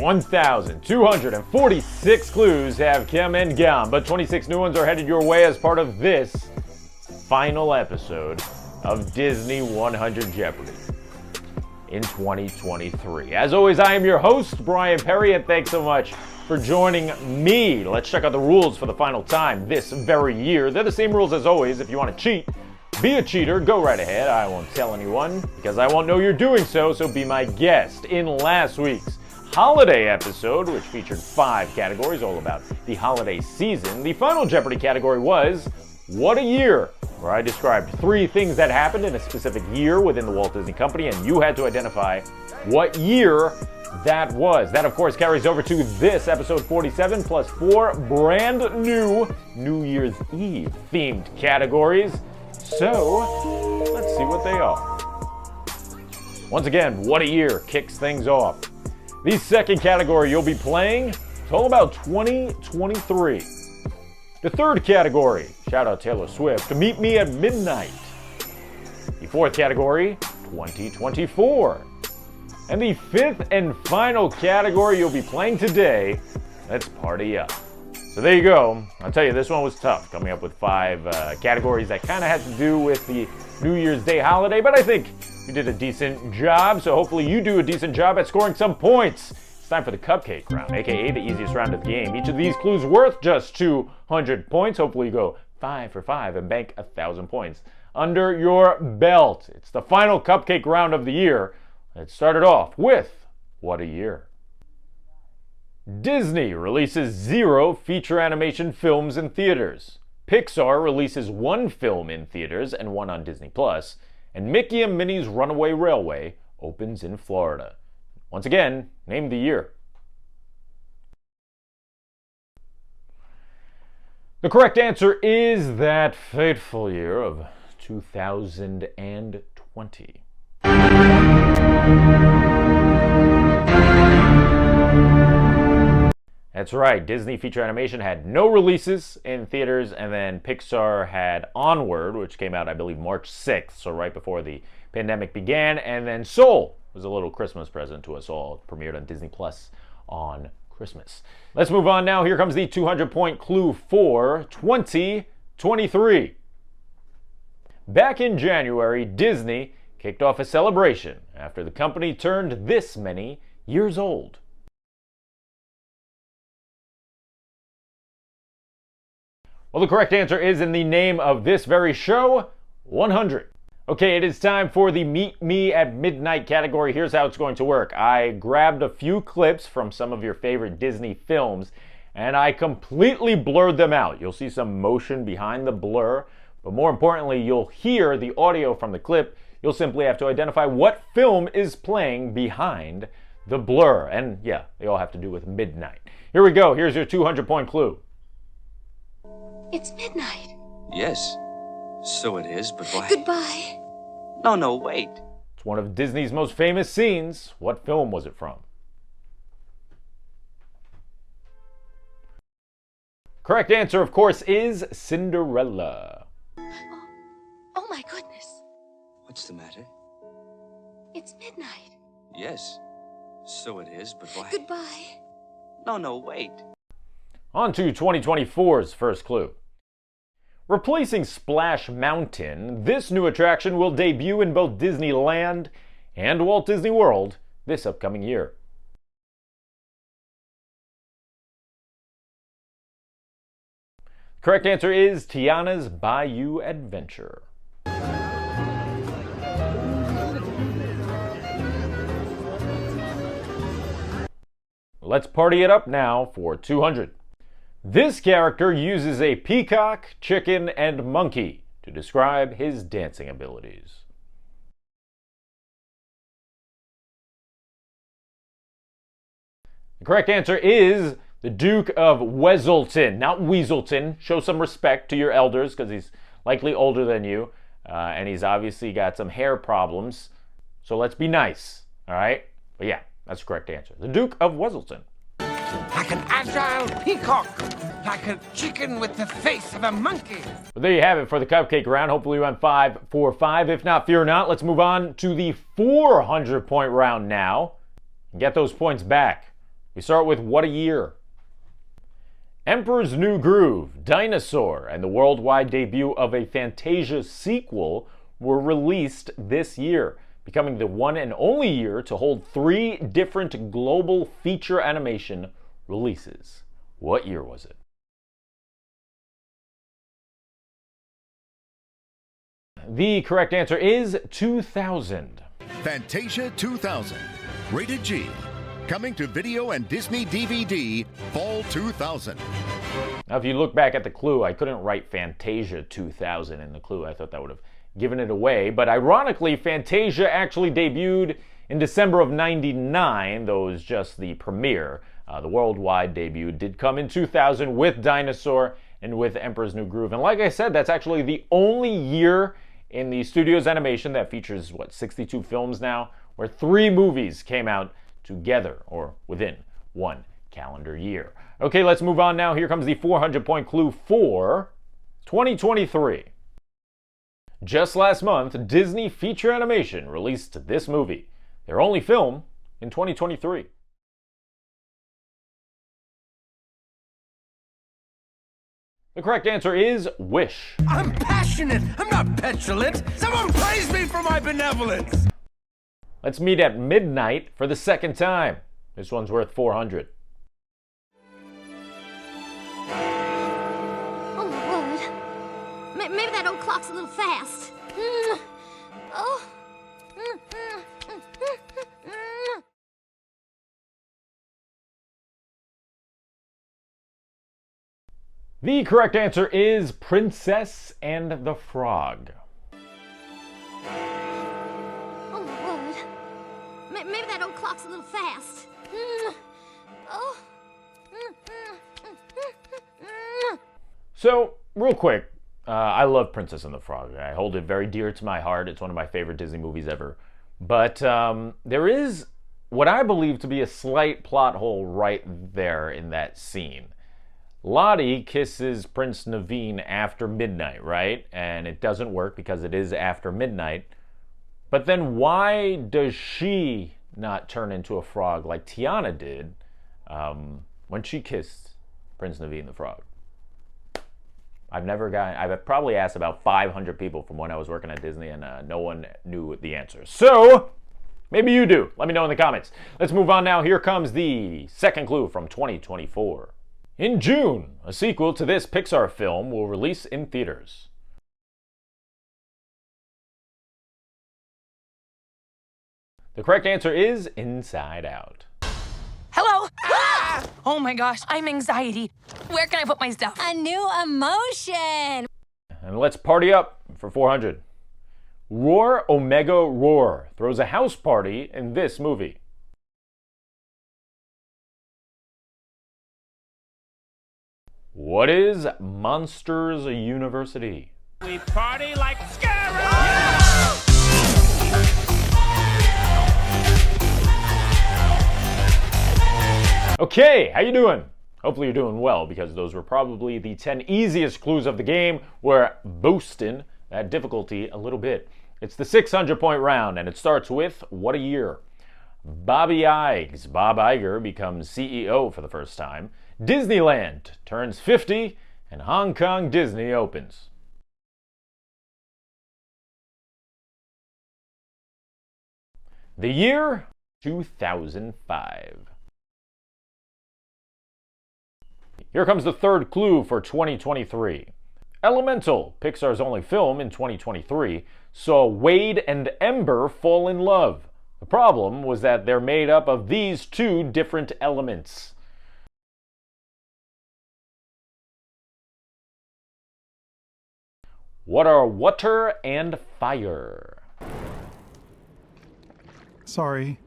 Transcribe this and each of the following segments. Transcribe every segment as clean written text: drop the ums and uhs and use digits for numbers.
1,246 clues have come and gone, but 26 new ones are headed your way as part of this final episode of Disney 100 Jeopardy in 2023. As always, I am your host, Bryan Perri, and thanks so much for joining me. Let's check out the rules for the final time this very year. They're the same rules as always. If you want to cheat, be a cheater, go right ahead. I won't tell anyone because I won't know you're doing so be my guest. In last week's holiday episode, which featured 5 categories all about the holiday season, the Final Jeopardy category was What a Year, where I described 3 things that happened in a specific year within the Walt Disney Company, and you had to identify what year that was. That, of course, carries over to this episode 47, plus 4 brand new New Year's Eve themed categories. So, let's see what they are. Once again, What a Year kicks things off. The second category you'll be playing, it's all about 2023. The third category, shout out Taylor Swift, Meet Me at Midnight. The fourth category, 2024. And the fifth and final category you'll be playing today, let's party up. So there you go. I'll tell you, this one was tough, coming up with 5 categories that kind of had to do with the New Year's Day holiday, but I think you did a decent job, so hopefully you do a decent job at scoring some points. It's time for the cupcake round, aka the easiest round of the game. Each of these clues worth just 200 points. Hopefully you go 5 for 5 and bank 1,000 points under your belt. It's the final cupcake round of the year. Let's start it off with What a Year. Disney releases 0 feature animation films in theaters. Pixar releases 1 film in theaters and 1 on Disney+. And Mickey and Minnie's Runaway Railway opens in Florida. Once again, name the year. The correct answer is that fateful year of 2020. That's right, Disney feature animation had no releases in theaters, and then Pixar had Onward, which came out, I believe, March 6th, so right before the pandemic began, and then Soul was a little Christmas present to us all. It premiered on Disney Plus on Christmas. Let's move on now. Here comes the 200-point clue for 2023. Back in January, Disney kicked off a celebration after the company turned this many years old. Well, the correct answer is in the name of this very show, 100. Okay, it is time for the Meet Me at Midnight category. Here's how it's going to work. I grabbed a few clips from some of your favorite Disney films, and I completely blurred them out. You'll see some motion behind the blur, but more importantly, you'll hear the audio from the clip. You'll simply have to identify what film is playing behind the blur. And yeah, they all have to do with midnight. Here we go. Here's your 200-point clue. It's midnight. Yes, so it is, but why? Goodbye. No, wait. It's one of Disney's most famous scenes. What film was it from? Correct answer, of course, is Cinderella. Oh my goodness. What's the matter? It's midnight. Yes, so it is, but why? Goodbye. No, wait. On to 2024's first clue. Replacing Splash Mountain, this new attraction will debut in both Disneyland and Walt Disney World this upcoming year. Correct answer is Tiana's Bayou Adventure. Let's party it up now for 200. This character uses a peacock, chicken, and monkey to describe his dancing abilities. The correct answer is the Duke of Weselton, not Weaselton. Show some respect to your elders because he's likely older than you, and he's obviously got some hair problems. So let's be nice, all right? But yeah, that's the correct answer. The Duke of Weselton. Like an agile peacock, like a chicken with the face of a monkey. But there you have it for the cupcake round. Hopefully you went 5 for 5. If not, fear not. Let's move on to the 400-point round now and get those points back. We start with what a year. Emperor's New Groove, Dinosaur, and the worldwide debut of a Fantasia sequel were released this year, becoming the one and only year to hold 3 different global feature animation releases. What year was it? The correct answer is 2000. Fantasia 2000, rated G, coming to video and Disney DVD fall 2000. Now, if you look back at the clue, I couldn't write Fantasia 2000 in the clue. I thought that would have given it away. But ironically, Fantasia actually debuted in December of '99, though it was just the premiere. The worldwide debut did come in 2000 with Dinosaur and with Emperor's New Groove. And like I said, that's actually the only year in the studio's animation that features, 62 films now, where 3 movies came out together or within one calendar year. Okay, let's move on now. Here comes the 400-point clue for 2023. Just last month, Disney Feature Animation released this movie, their only film in 2023. The correct answer is Wish. I'm passionate. I'm not petulant. Someone praise me for my benevolence. Let's meet at midnight for the second time. This one's worth 400. Oh my word. Maybe that old clock's a little fast. Oh. The correct answer is Princess and the Frog. Oh my word. Maybe that old clock's a little fast. Oh. So, real quick, I love Princess and the Frog. I hold it very dear to my heart. It's one of my favorite Disney movies ever. But there is what I believe to be a slight plot hole right there in that scene. Lottie kisses Prince Naveen after midnight, right? And it doesn't work because it is after midnight. But then why does she not turn into a frog like Tiana did when she kissed Prince Naveen the Frog? I've probably asked about 500 people from when I was working at Disney, and no one knew the answer. So, maybe you do. Let me know in the comments. Let's move on now. Here comes the second clue from 2024. In June, a sequel to this Pixar film will release in theaters. The correct answer is Inside Out. Hello? Ah! Oh my gosh, I'm anxiety. Where can I put my stuff? A new emotion. And let's party up for 400. Roar Omega Roar throws a house party in this movie. What is Monsters University? We party like scarab. Okay, how you doing? Hopefully you're doing well, because those were probably the 10 easiest clues of the game. We're boosting that difficulty a little bit. It's the 600-point round, and it starts with what a year. Bob Iger becomes CEO for the first time. Disneyland turns 50, and Hong Kong Disney opens. The year 2005. Here comes the third clue for 2023. Elemental, Pixar's only film in 2023, saw Wade and Ember fall in love. The problem was that they're made up of these 2 different elements. What are water and fire? Sorry.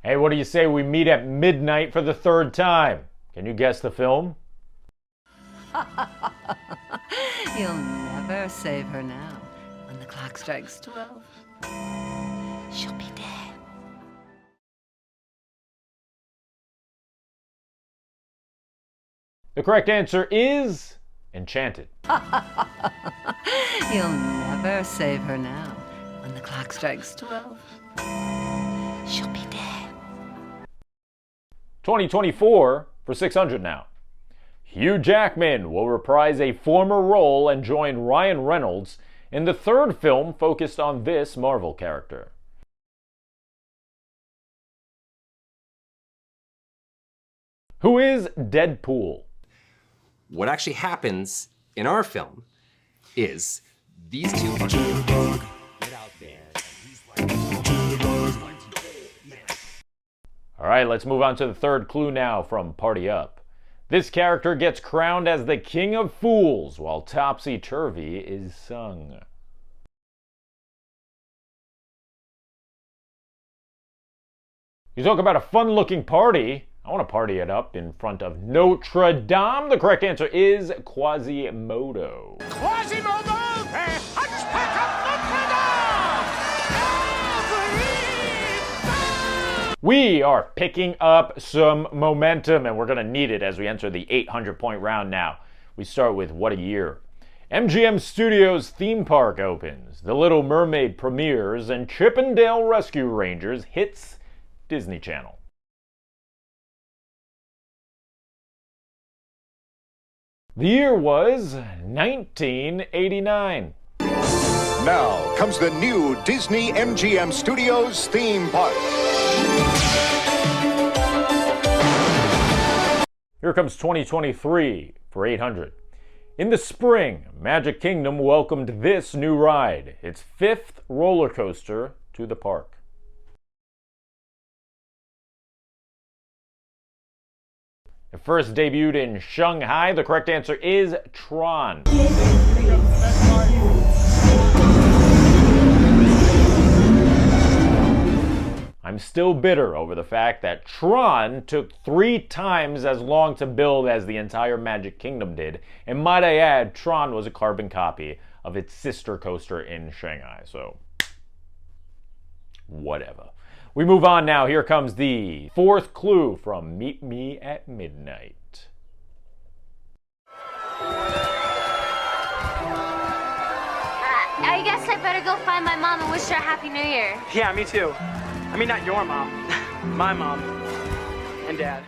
Hey, what do you say we meet at midnight for the 3rd time? Can you guess the film? You'll never save her now. When the clock strikes 12, she'll be dead. The correct answer is Enchanted. You'll never save her now. When the clock strikes 12, 2024 for 600 now. Hugh Jackman will reprise a former role and join Ryan Reynolds in the third film focused on this Marvel character. Who is Deadpool? What actually happens in our film is these two get out there. Alright, let's move on to the third clue now from Party Up. This character gets crowned as the King of Fools while Topsy Turvy is sung. You talk about a fun-looking party. I want to party it up in front of Notre Dame. The correct answer is Quasimodo. Quasimodo, the Hunchback of Notre Dame! We are picking up some momentum, and we're going to need it as we enter the 800-point round now. We start with What a Year. MGM Studios theme park opens, The Little Mermaid premieres, and Chippendale Rescue Rangers hits Disney Channel. The year was 1989. Now comes the new Disney MGM Studios theme park. Here comes 2023 for 800. In the spring, Magic Kingdom welcomed this new ride, its fifth roller coaster to the park. It first debuted in Shanghai. The correct answer is Tron. I'm still bitter over the fact that Tron took 3 times as long to build as the entire Magic Kingdom did. And might I add, Tron was a carbon copy of its sister coaster in Shanghai. So, whatever. We move on now. Here comes the fourth clue from Meet Me at Midnight. I guess I better go find my mom and wish her a Happy New Year. Yeah, me too. I mean, not your mom. My mom. And Dad.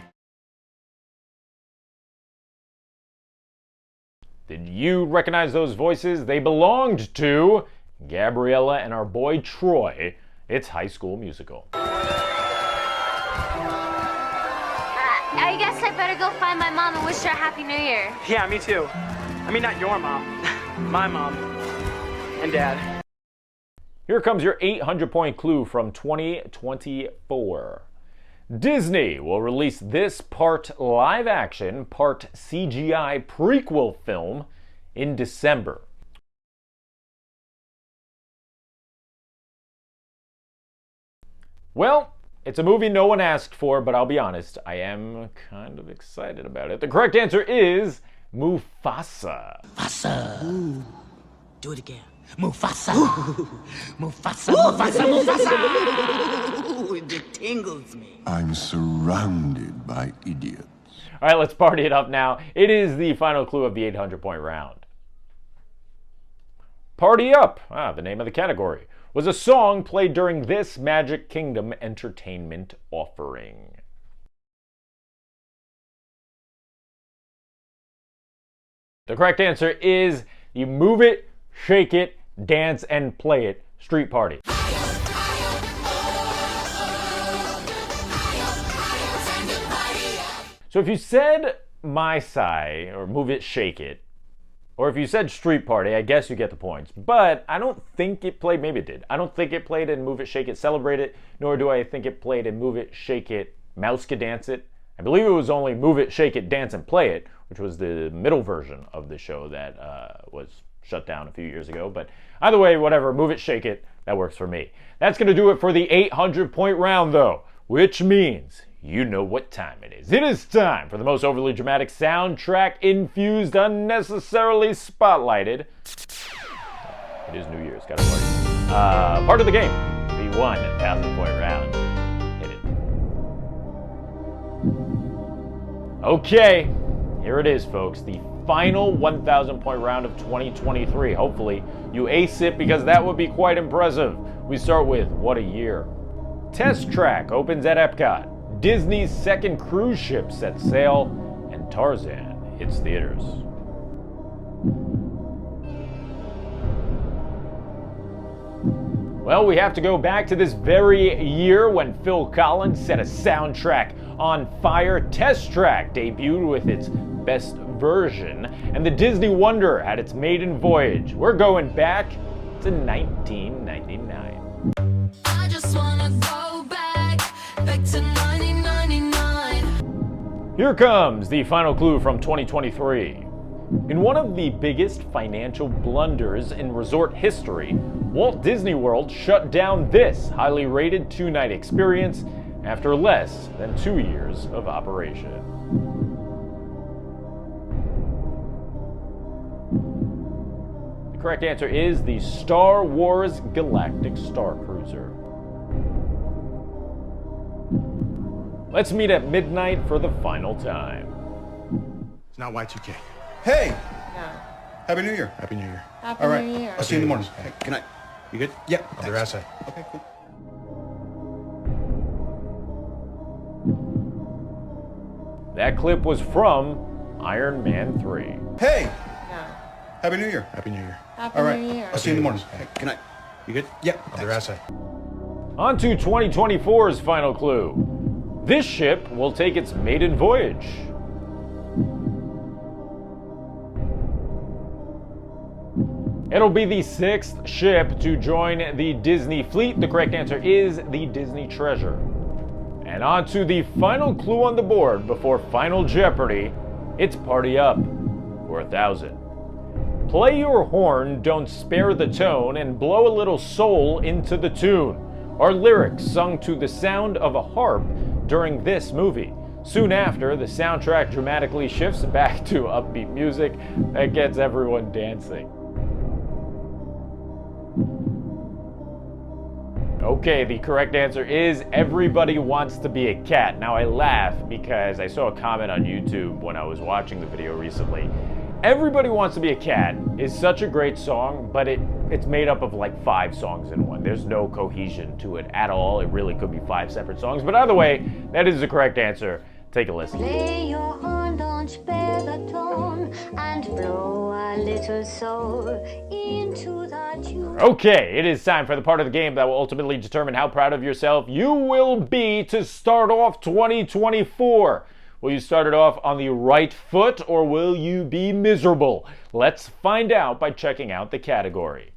Did you recognize those voices? They belonged to Gabriella and our boy Troy. It's High School Musical. I guess I better go find my mom and wish her a Happy New Year. Yeah, me too. I mean, not your mom. My mom. And Dad. Here comes your 800-point clue from 2024. Disney will release this part live-action, part CGI prequel film in December. Well, it's a movie no one asked for, but I'll be honest, I am kind of excited about it. The correct answer is Mufasa. Mufasa. Ooh. Do it again. Mufasa. Ooh. Mufasa, Mufasa, Mufasa. Ooh, it tingles me. I'm surrounded by idiots. All right, let's party it up now. It is the final clue of the 800-point round. Party Up, the name of the category, was a song played during this Magic Kingdom entertainment offering. The correct answer is you move it, shake it, dance, and play it. Street Party. So if you said My Sai, or Move It, Shake It, or if you said Street Party, I guess you get the points. But I don't think it played, maybe it did. I don't think it played in Move It, Shake It, Celebrate It, nor do I think it played in Move It, Shake It, Mouska Dance It. I believe it was only Move It, Shake It, Dance, and Play It, which was the middle version of the show that was shut down a few years ago. But either way, whatever, Move It, Shake It, that works for me. That's going to do it for the 800-point round, though, which means you know what time it is. It is time for the most overly dramatic soundtrack infused, unnecessarily spotlighted. It is New Year's, gotta party. Part of the game, the 1,000-point round. Hit it. Okay, here it is, folks. The final 1,000-point round of 2023. Hopefully, you ace it because that would be quite impressive. We start with What a Year. Test Track opens at Epcot. Disney's second cruise ship sets sail, and Tarzan hits theaters. Well, we have to go back to this very year when Phil Collins set a soundtrack on fire. Test Track debuted with its best version, and the Disney Wonder had its maiden voyage. We're going back to 1999. I just wanna go back to 1999. Here comes the final clue from 2023. In one of the biggest financial blunders in resort history, Walt Disney World shut down this highly rated two-night experience after less than 2 years of operation. The correct answer is the Star Wars Galactic Star Cruiser. Let's meet at midnight for the final time. It's not Y2K. Hey! No. Happy New Year. Happy New Year. Happy All right. New Year. I'll see you in the morning. Hey, good night. You good? Yeah. I'll be right outside. Okay, cool. That clip was from Iron Man 3. Hey! No. Happy New Year. Happy New Year. Happy All right. New Year. I'll see you in the morning. Hey, good night. You good? Yeah. I'll be right outside. On to 2024's final clue. This ship will take its maiden voyage. It'll be the 6th ship to join the Disney fleet. The correct answer is the Disney Treasure. And on to the final clue on the board before Final Jeopardy. It's Party Up for 1,000. Play your horn, don't spare the tone, and blow a little soul into the tune. Our lyrics sung to the sound of a harp during this movie. Soon after, the soundtrack dramatically shifts back to upbeat music that gets everyone dancing. Okay, the correct answer is Everybody Wants to Be a Cat. Now I laugh because I saw a comment on YouTube when I was watching the video recently. Everybody Wants to Be a Cat is such a great song, but it's made up of like 5 songs in one. There's no cohesion to it at all. It really could be 5 separate songs, but either way, that is the correct answer. Take a listen. Play your horn, don't spare the tone, and blow a little soul into the tune. Okay, it is time for the part of the game that will ultimately determine how proud of yourself you will be to start off 2024. Will you start it off on the right foot, or will you be miserable? Let's find out by checking out the category.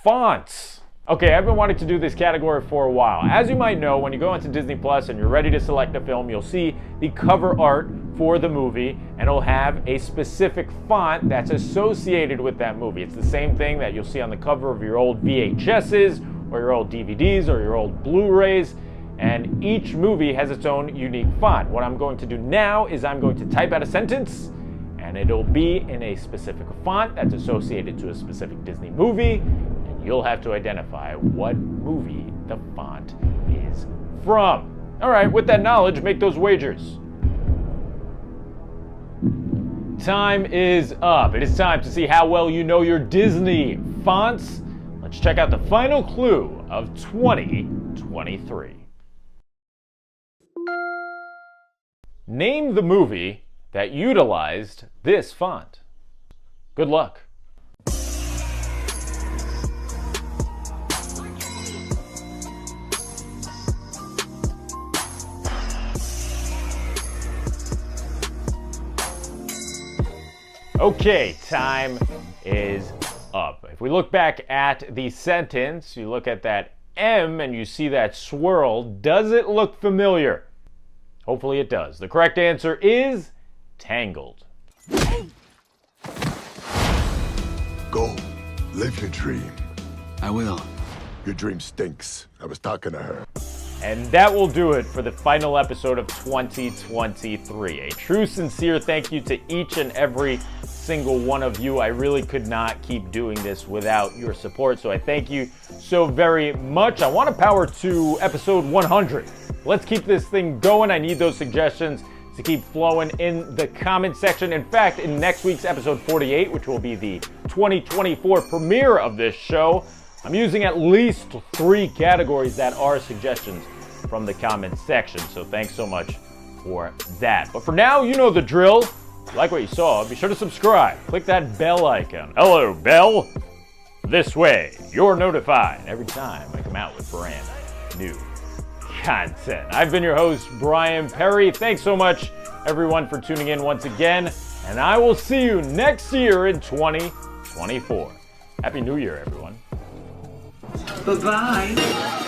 Fonts. Okay, I've been wanting to do this category for a while. As you might know, when you go into Disney Plus and you're ready to select a film, you'll see the cover art for the movie, and it'll have a specific font that's associated with that movie. It's the same thing that you'll see on the cover of your old VHSs, or your old DVDs, or your old Blu-rays, and each movie has its own unique font. What I'm going to do now is I'm going to type out a sentence, and it'll be in a specific font that's associated to a specific Disney movie. You'll have to identify what movie the font is from. All right, with that knowledge, make those wagers. Time is up. It is time to see how well you know your Disney fonts. Let's check out the final clue of 2023. Name the movie that utilized this font. Good luck. Okay, time is up. If we look back at the sentence, you look at that M and you see that swirl, does it look familiar? Hopefully it does. The correct answer is Tangled. Go. Live your dream. I will. Your dream stinks. I was talking to her. And that will do it for the final episode of 2023. A true, sincere thank you to each and every single one of you. I really could not keep doing this without your support, so I thank you so very much. I want to power to episode 100. Let's keep this thing going. I need those suggestions to keep flowing in the comment section. In fact, in next week's episode 48, which will be the 2024 premiere of this show, I'm using at least 3 categories that are suggestions from the comments section, so thanks so much for that. But for now, you know the drill. If you like what you saw, be sure to subscribe. Click that bell icon. Hello, bell. This way, you're notified every time I come out with brand new content. I've been your host, Bryan Perri. Thanks so much, everyone, for tuning in once again, and I will see you next year in 2024. Happy New Year, everyone. Bye-bye.